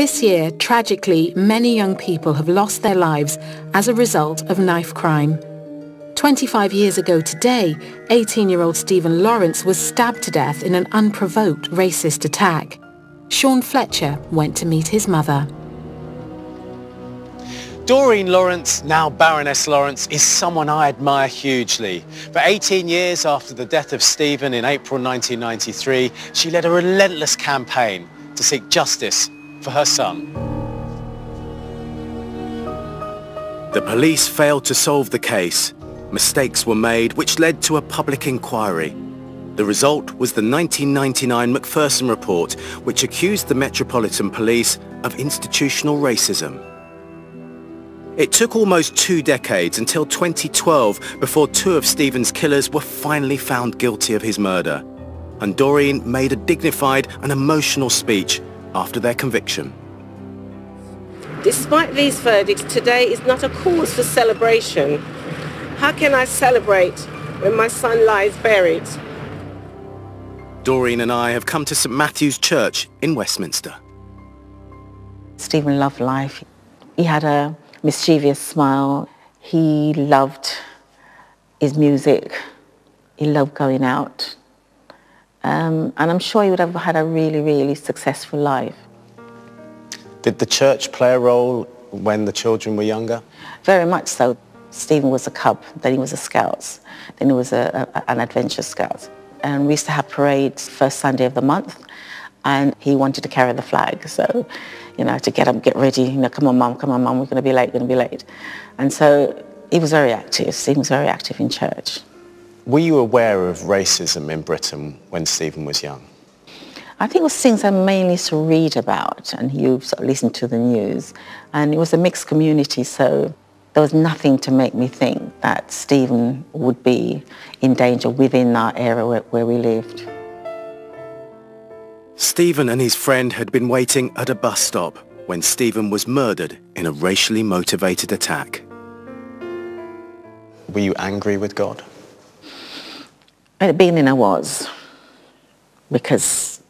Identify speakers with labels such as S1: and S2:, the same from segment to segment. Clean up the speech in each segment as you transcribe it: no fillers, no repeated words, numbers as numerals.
S1: This year, tragically, many young people have lost their lives as a result of knife crime. 25 years ago today, 18-year-old Stephen Lawrence was stabbed to death in an unprovoked racist attack. Sean Fletcher went to meet his mother.
S2: Doreen Lawrence, now Baroness Lawrence, is someone I admire hugely. For 18 years after the death of Stephen in April 1993, she led a relentless campaign to seek justice for her son.
S3: The police failed to solve the case. Mistakes were made which led to a public inquiry. The result was the 1999 Macpherson report, which accused the Metropolitan Police of institutional racism. It took almost 2 decades until 2012 before 2 of Stephen's killers were finally found guilty of his murder. And Doreen made a dignified and emotional speech after their conviction.
S4: Despite these verdicts, today is not a cause for celebration. How can I celebrate when my son lies buried?
S3: Doreen and I have come to St Matthew's Church in Westminster.
S5: Stephen loved life. He had a mischievous smile. He loved his music. He loved going out. And I'm sure he would have had a really, really successful life.
S2: Did the church play a role when the children were younger?
S5: Very much so. Stephen was a cub, then he was a Scouts, then he was an Adventure Scout. And we used to have parades first Sunday of the month, and he wanted to carry the flag. So, you know, to get up, get ready, you know, come on, Mum, we're going to be late. And so he was very active. Stephen was very active in church.
S2: Were you aware of racism in Britain when Stephen was young?
S5: I think it was things I mainly used to read about, and you sort of listened to the news. And it was a mixed community, so there was nothing to make me think that Stephen would be in danger within our area where we lived.
S3: Stephen and his friend had been waiting at a bus stop when Stephen was murdered in a racially motivated attack.
S2: Were you angry with God?
S5: At the beginning I was, because,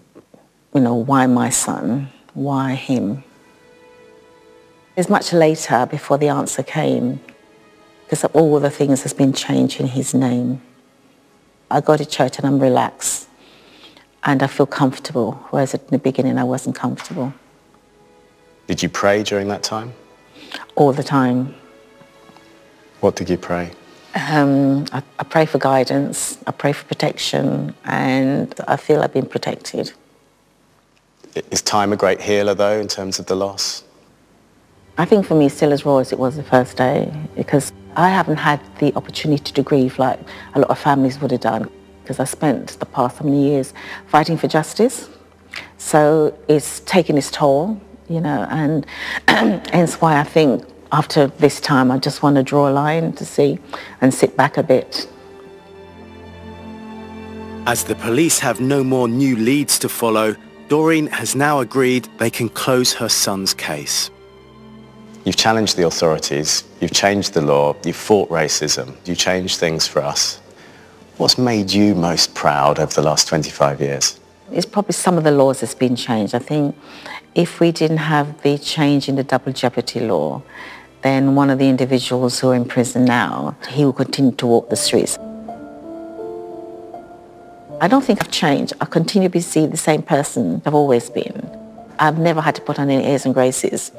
S5: you know, why my son? Why him? It was much later before the answer came, because of all the things that's been changed in his name. I go to church and I'm relaxed and I feel comfortable, whereas at the beginning I wasn't comfortable.
S2: Did you pray during that time?
S5: All the time.
S2: What did you pray?
S5: I pray for guidance, I pray for protection, and I feel I've been protected.
S2: Is time a great healer, though, in terms of the loss?
S5: I think for me it's still as raw as it was the first day, because I haven't had the opportunity to grieve like a lot of families would have done, because I spent the past so many years fighting for justice. So it's taken its toll, you know, and hence why I think after this time I just want to draw a line to see and sit back a bit.
S3: As the police have no more new leads to follow, Doreen has now agreed they can close her son's case.
S2: You've challenged the authorities, you've changed the law, you've fought racism, you changed things for us. What's made you most proud over the last 25 years?
S5: It's probably some of the laws that's been changed. I think if we didn't have the change in the double jeopardy law, then one of the individuals who are in prison now, he will continue to walk the streets. I don't think I've changed. I continue to be the same person I've always been. I've never had to put on any airs and graces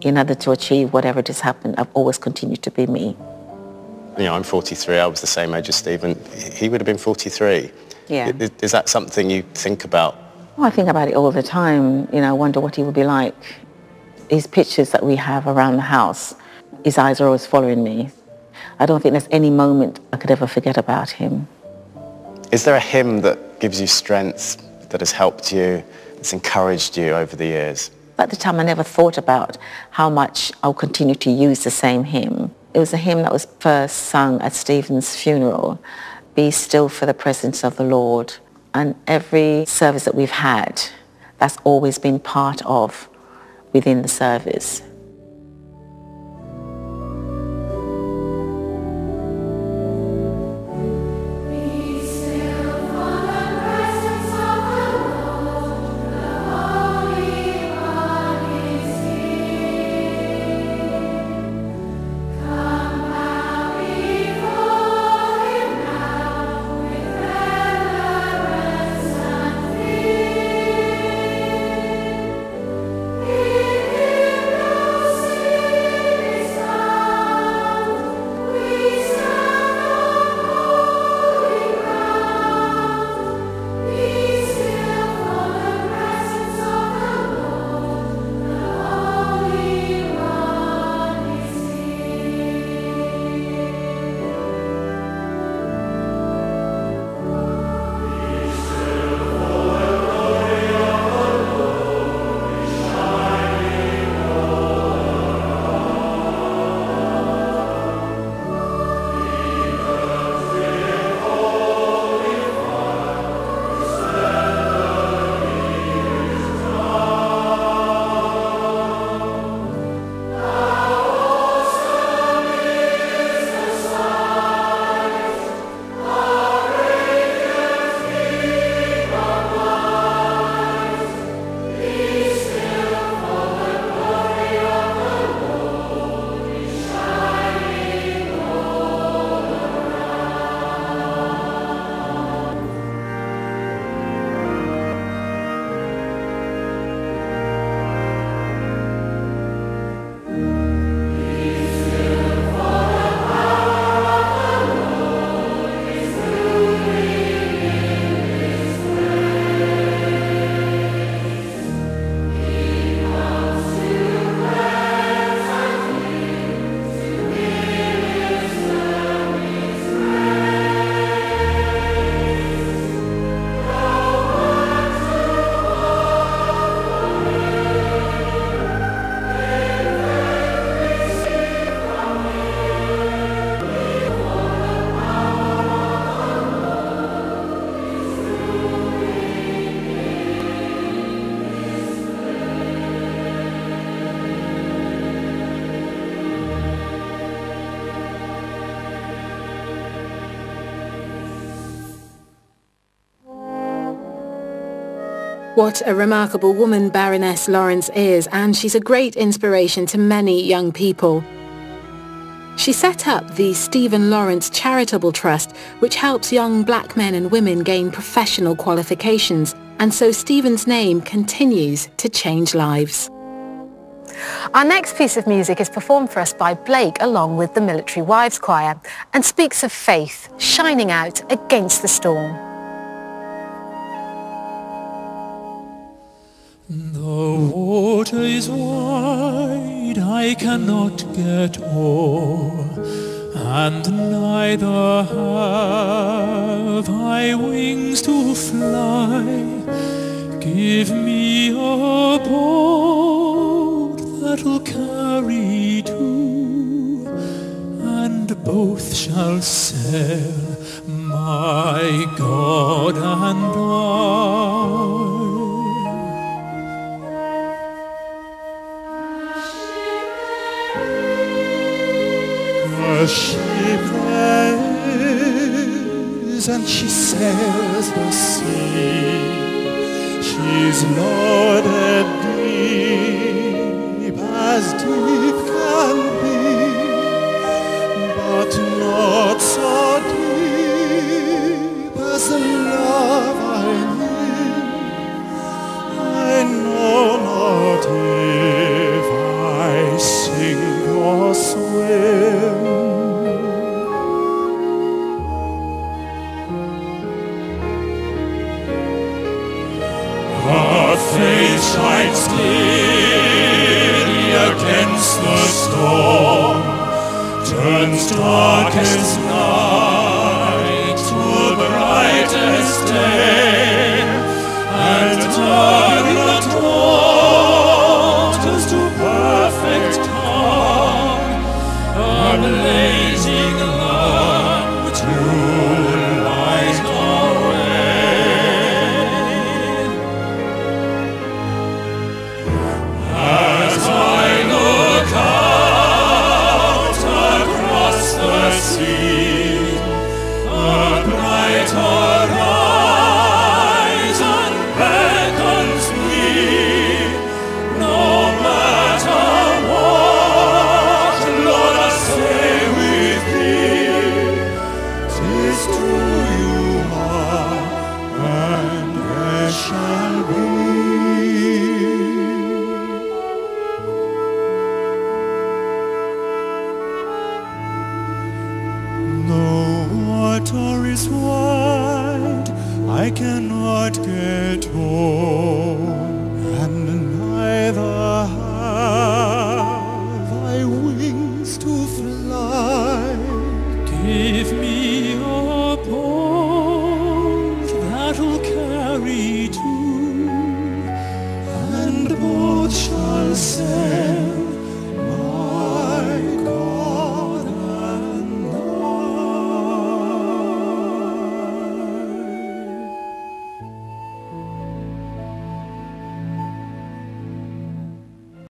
S5: in order to achieve whatever has happened. I've always continued to be me.
S2: You know, I'm 43, I was the same age as Stephen. He would have been 43.
S5: Yeah.
S2: Is that something you think about?
S5: Well, I think about it all the time. You know, I wonder what he would be like. His pictures that we have around the house, his eyes are always following me. I don't think there's any moment I could ever forget about him.
S2: Is there a hymn that gives you strength, that has helped you, that's encouraged you over the years?
S5: At the time I never thought about how much I'll continue to use the same hymn. It was a hymn that was first sung at Stephen's funeral, Be Still for the Presence of the Lord. And every service that we've had, that's always been part of within the service.
S1: What a remarkable woman Baroness Lawrence is, and she's a great inspiration to many young people. She set up the Stephen Lawrence Charitable Trust, which helps young black men and women gain professional qualifications, and so Stephen's name continues to change lives.
S6: Our next piece of music is performed for us by Blake along with the Military Wives Choir and speaks of faith shining out against the storm.
S7: The water is wide, I cannot get o'er, and neither have I wings to fly. Give me a boat that'll carry two, and both shall sail, my God and I. A ship there is, and she sails the sea. She's loaded deep as deep can be, but not so deep as the love I need. I know not if I sink or swim. Her face shines steady against the storm, turns darkest night to brightest day, and turbulent waters to perfect calm, a blazing lamp to light our way. As I look out across the sea, a bright horizon beckons me. No matter what, Lord, I stay with thee. 'Tis true you are, and there shall be. The water is wide, I cannot get home.